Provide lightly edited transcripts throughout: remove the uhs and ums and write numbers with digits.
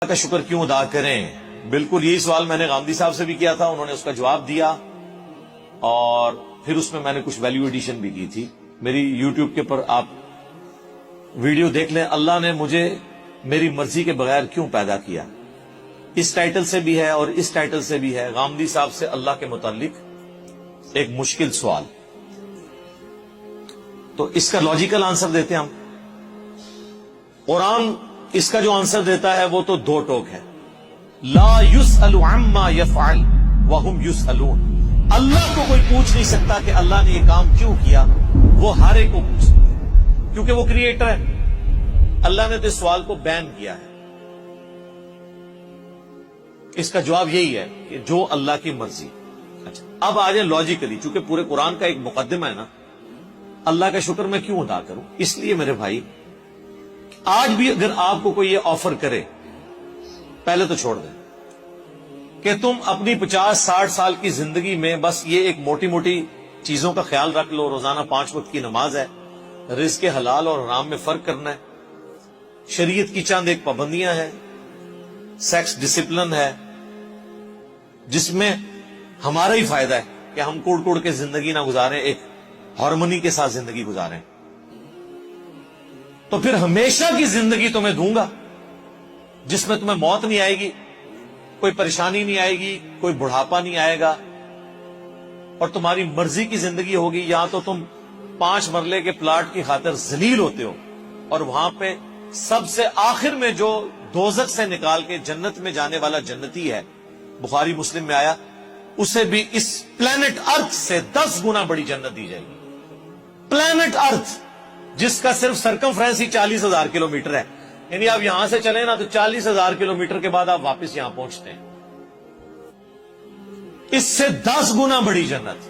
کا شکر کیوں ادا کریں؟ بالکل یہی سوال میں نے غامدی صاحب سے بھی کیا تھا، انہوں نے اس کا جواب دیا اور پھر اس میں نے کچھ ویلیو ایڈیشن بھی کی تھی۔ میری یوٹیوب کے پر آپ ویڈیو دیکھ لیں، اللہ نے مجھے میری مرضی کے بغیر کیوں پیدا کیا، اس ٹائٹل سے بھی ہے اور اس ٹائٹل سے بھی ہے، غامدی صاحب سے اللہ کے متعلق ایک مشکل سوال۔ تو اس کا لاجیکل آنسر دیتے ہیں ہم۔ قرآن اس کا جو آنسر دیتا ہے وہ تو دو ٹوک ہے، لا يسأل عما يفعل وهم يسألون۔ اللہ کو کوئی پوچھ نہیں سکتا کہ اللہ نے یہ کام کیوں کیا، وہ ہر ایک کو پوچھ سکتا ہے کیونکہ وہ کریٹر ہے۔ اللہ نے تو اس سوال کو بین کیا ہے۔ اس کا جواب یہی ہے کہ جو اللہ کی مرضی۔ اچھا اب آ جائیں لاجیکلی، چونکہ پورے قرآن کا ایک مقدمہ ہے نا، اللہ کا شکر میں کیوں ادا کروں؟ اس لیے میرے بھائی، آج بھی اگر آپ کو کوئی یہ آفر کرے، پہلے تو چھوڑ دیں کہ تم اپنی 50-60 سال کی زندگی میں بس یہ ایک موٹی موٹی چیزوں کا خیال رکھ لو، روزانہ 5 وقت کی نماز ہے، رزق حلال اور حرام میں فرق کرنا ہے، شریعت کی چند ایک پابندیاں ہیں، سیکس ڈسپلن ہے جس میں ہمارا ہی فائدہ ہے کہ ہم کوڑ کوڑ کے زندگی نہ گزاریں، ایک ہارمونی کے ساتھ زندگی گزاریں، تو پھر ہمیشہ کی زندگی تمہیں دوں گا جس میں تمہیں موت نہیں آئے گی، کوئی پریشانی نہیں آئے گی، کوئی بڑھاپا نہیں آئے گا، اور تمہاری مرضی کی زندگی ہوگی۔ یا تو تم 5 مرلے کے پلاٹ کی خاطر ذلیل ہوتے ہو اور وہاں پہ سب سے آخر میں جو دوزخ سے نکال کے جنت میں جانے والا جنتی ہے، بخاری مسلم میں آیا، اسے بھی اس پلانٹ ارتھ سے 10 گنا بڑی جنت دی جائے گی۔ پلانٹ ارتھ جس کا صرف سرکمفرنس ہی 40,000 کلومیٹر ہے، یعنی آپ یہاں سے چلیں نا تو 40,000 کلومیٹر کے بعد آپ واپس یہاں پہنچتے ہیں۔ اس سے 10 گنا بڑی جنت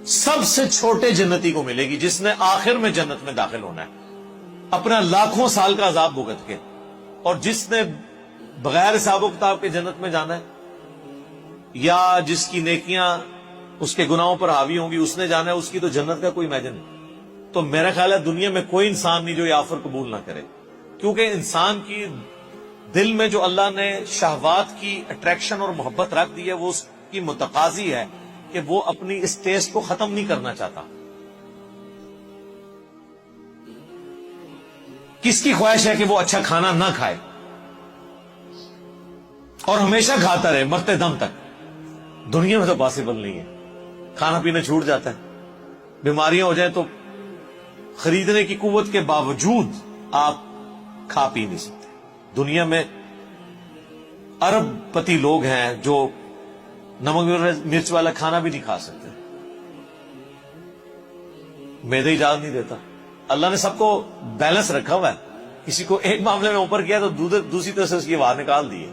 سب سے چھوٹے جنتی کو ملے گی جس نے آخر میں جنت میں داخل ہونا ہے اپنا لاکھوں سال کا عذاب بھگت کے، اور جس نے بغیر حساب و کتاب کے جنت میں جانا ہے، یا جس کی نیکیاں اس کے گناہوں پر حاوی ہوں گی اس نے جانا ہے، اس کی تو جنت کا کوئی امیجن نہیں۔ تو میرا خیال ہے دنیا میں کوئی انسان نہیں جو یہ آفر قبول نہ کرے، کیونکہ انسان کی دل میں جو اللہ نے شہوات کی اٹریکشن اور محبت رکھ دی ہے، وہ اس کی متقاضی ہے کہ وہ اپنی اس ٹیسٹ کو ختم نہیں کرنا چاہتا۔ کس کی خواہش ہے کہ وہ اچھا کھانا نہ کھائے اور ہمیشہ کھاتا رہے مرتے دم تک؟ دنیا میں تو پاسبل نہیں ہے۔ کھانا پینا چھوٹ جاتا ہے، بیماریاں ہو جائیں تو خریدنے کی قوت کے باوجود آپ کھا پی نہیں سکتے۔ دنیا میں ارب پتی لوگ ہیں جو نمک مرچ والا کھانا بھی نہیں کھا سکتے، معدہ اجازت نہیں دیتا۔ اللہ نے سب کو بیلنس رکھا ہوا ہے، کسی کو ایک معاملے میں اوپر کیا تو دوسری طرف سے اس کی آواز نکال دی ہے۔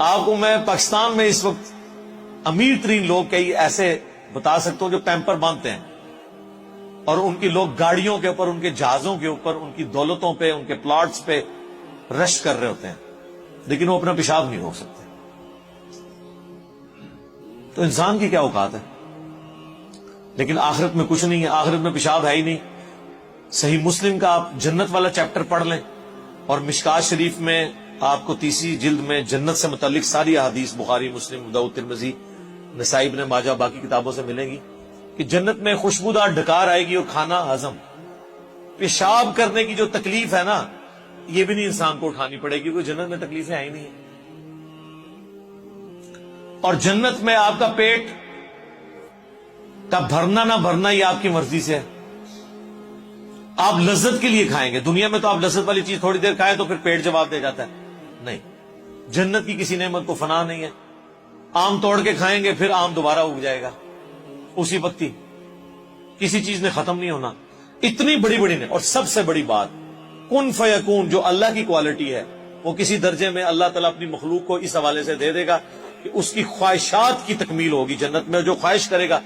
آپ کو میں پاکستان میں اس وقت امیر ترین لوگ کئی ایسے بتا سکتا ہوں جو پیمپر باندھتے ہیں، اور ان کی لوگ گاڑیوں کے اوپر، ان کے جہازوں کے اوپر، ان کی دولتوں پہ، ان کے پلاٹس پہ رش کر رہے ہوتے ہیں، لیکن وہ اپنا پیشاب نہیں روک سکتے۔ تو انسان کی کیا اوقات ہے؟ لیکن آخرت میں کچھ نہیں ہے، آخرت میں پیشاب ہے ہی نہیں۔ صحیح مسلم کا آپ جنت والا چیپٹر پڑھ لیں، اور مشکات شریف میں آپ کو 30 جلد میں جنت سے متعلق ساری احادیث بخاری، مسلم، ابو داؤد، ترمذی، نسائی، ابن ماجہ، باقی کتابوں سے ملیں گی کہ جنت میں خوشبودار ڈکار آئے گی اور کھانا ہضم۔ پیشاب کرنے کی جو تکلیف ہے نا، یہ بھی نہیں انسان کو اٹھانی پڑے گی، کیونکہ جنت میں تکلیفیں آئی نہیں ہیں۔ اور جنت میں آپ کا پیٹ کا بھرنا نہ بھرنا یہ آپ کی مرضی سے ہے، آپ لذت کے لیے کھائیں گے۔ دنیا میں تو آپ لذت والی چیز تھوڑی دیر کھائیں تو پھر پیٹ جواب دے جاتا ہے، نہیں، جنت کی کسی نعمت کو فنا نہیں ہے۔ آم توڑ کے کھائیں گے پھر آم دوبارہ اگ جائے گا اسی وقت ہی، کسی چیز نے ختم نہیں ہونا۔ اتنی بڑی بڑی نے، اور سب سے بڑی بات کن فیکون، جو اللہ کی کوالٹی ہے، وہ کسی درجے میں اللہ تعالیٰ اپنی مخلوق کو اس حوالے سے دے دے گا کہ اس کی خواہشات کی تکمیل ہوگی جنت میں۔ جو خواہش کرے گا،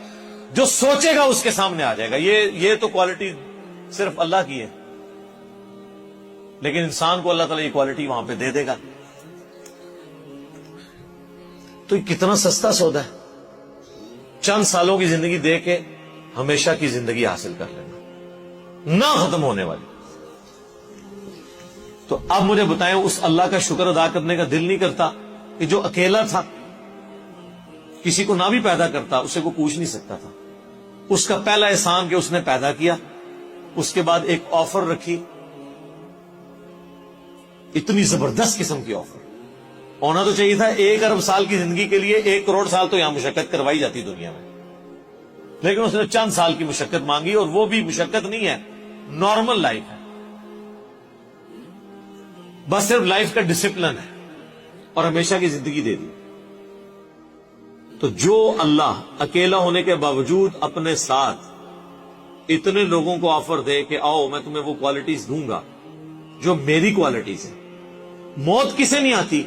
جو سوچے گا، اس کے سامنے آ جائے گا۔ یہ تو کوالٹی صرف اللہ کی ہے، لیکن انسان کو اللہ تعالیٰ یہ کوالٹی وہاں پہ دے دے گا۔ تو یہ کتنا سستا سودا ہے، چند سالوں کی زندگی دے کے ہمیشہ کی زندگی حاصل کر لینا، نہ ختم ہونے والی۔ تو اب مجھے بتائیں اس اللہ کا شکر ادا کرنے کا دل نہیں کرتا کہ جو اکیلا تھا، کسی کو نہ بھی پیدا کرتا، اسے کوئی پوچھ نہیں سکتا تھا، اس کا پہلا احسان کہ اس نے پیدا کیا، اس کے بعد ایک آفر رکھی، اتنی زبردست قسم کی آفر ہونا تو چاہیے تھا 1 ارب سال کی زندگی کے لیے 1 کروڑ سال تو یہاں مشقت کروائی جاتی دنیا میں، لیکن اس نے چند سال کی مشقت مانگی، اور وہ بھی مشقت نہیں ہے، نارمل لائف ہے، بس صرف لائف کا ڈسپلن ہے، اور ہمیشہ کی زندگی دے دی۔ تو جو اللہ اکیلا ہونے کے باوجود اپنے ساتھ اتنے لوگوں کو آفر دے کہ آؤ میں تمہیں وہ کوالٹیز دوں گا جو میری کوالٹیز ہیں۔ موت کسے نہیں آتی؟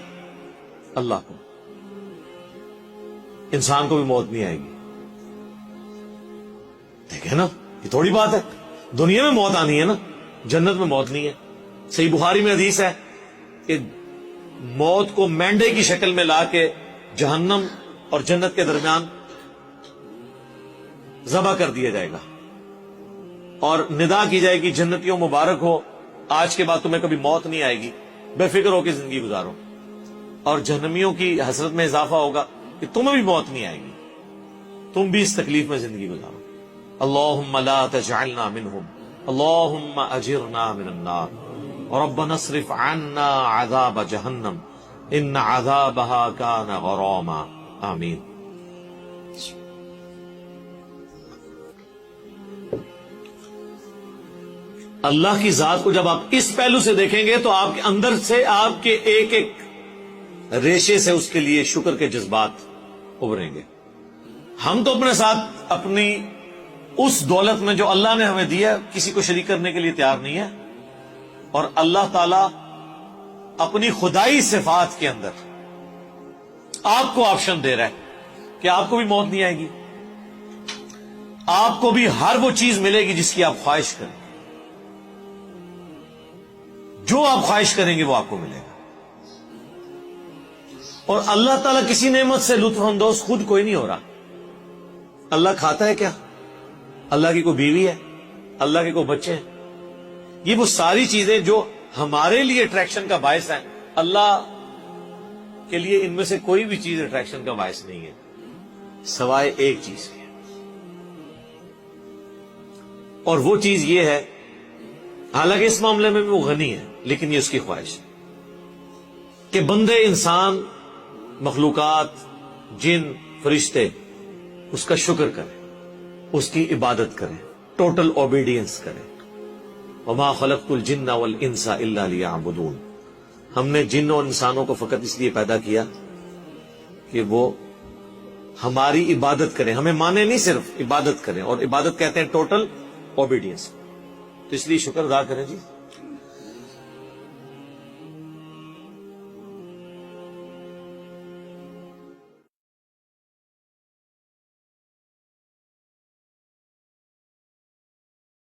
اللہ کو۔ انسان کو بھی موت نہیں آئے گی، دیکھیں نا، یہ تھوڑی بات ہے، دنیا میں موت آنی ہے نا، جنت میں موت نہیں ہے۔ صحیح بخاری میں حدیث ہے کہ موت کو مینڈے کی شکل میں لا کے جہنم اور جنت کے درمیان ذبح کر دیا جائے گا، اور ندا کی جائے گی جنتیوں مبارک ہو، آج کے بعد تمہیں کبھی موت نہیں آئے گی، بے فکر ہو کے زندگی گزارو، اور جہنمیوں کی حسرت میں اضافہ ہوگا کہ تمہیں بھی موت نہیں آئے گی، تم بھی اس تکلیف میں زندگی گزارو۔ اللہم لا تجعلنا منہم، اللہم اجرنا من النار، ربنا اصرف عنا عذاب جہنم ان عذابها کان غراما، آمین۔ اللہ کی ذات کو جب آپ اس پہلو سے دیکھیں گے تو آپ کے اندر سے، آپ کے ایک ایک ریشے سے اس کے لیے شکر کے جذبات ابھریں گے۔ ہم تو اپنے ساتھ اپنی اس دولت میں جو اللہ نے ہمیں دیا کسی کو شریک کرنے کے لیے تیار نہیں ہے، اور اللہ تعالی اپنی خدائی صفات کے اندر آپ کو آپشن دے رہا ہے کہ آپ کو بھی موت نہیں آئے گی، آپ کو بھی ہر وہ چیز ملے گی جس کی آپ خواہش کریں، جو آپ خواہش کریں گے وہ آپ کو ملے گا۔ اور اللہ تعالیٰ کسی نعمت سے لطف اندوز خود کوئی نہیں ہو رہا۔ اللہ کھاتا ہے کیا؟ اللہ کی کوئی بیوی ہے؟ اللہ کے کوئی بچے ہیں؟ یہ وہ ساری چیزیں جو ہمارے لیے اٹریکشن کا باعث ہیں، اللہ کے لیے ان میں سے کوئی بھی چیز اٹریکشن کا باعث نہیں ہے سوائے ایک چیز کے، اور وہ چیز یہ ہے، حالانکہ اس معاملے میں بھی وہ غنی ہے، لیکن یہ اس کی خواہش ہے کہ بندے، انسان، مخلوقات، جن، فرشتے اس کا شکر کریں، اس کی عبادت کریں، ٹوٹل اوبیڈینس کریں۔ وما خلقت الجن والانس الا لیعبدون، ہم نے جن اور انسانوں کو فقط اس لیے پیدا کیا کہ وہ ہماری عبادت کریں، ہمیں مانے نہیں، صرف عبادت کریں، اور عبادت کہتے ہیں ٹوٹل اوبیڈینس، تو اس لیے شکر ادا کریں جی۔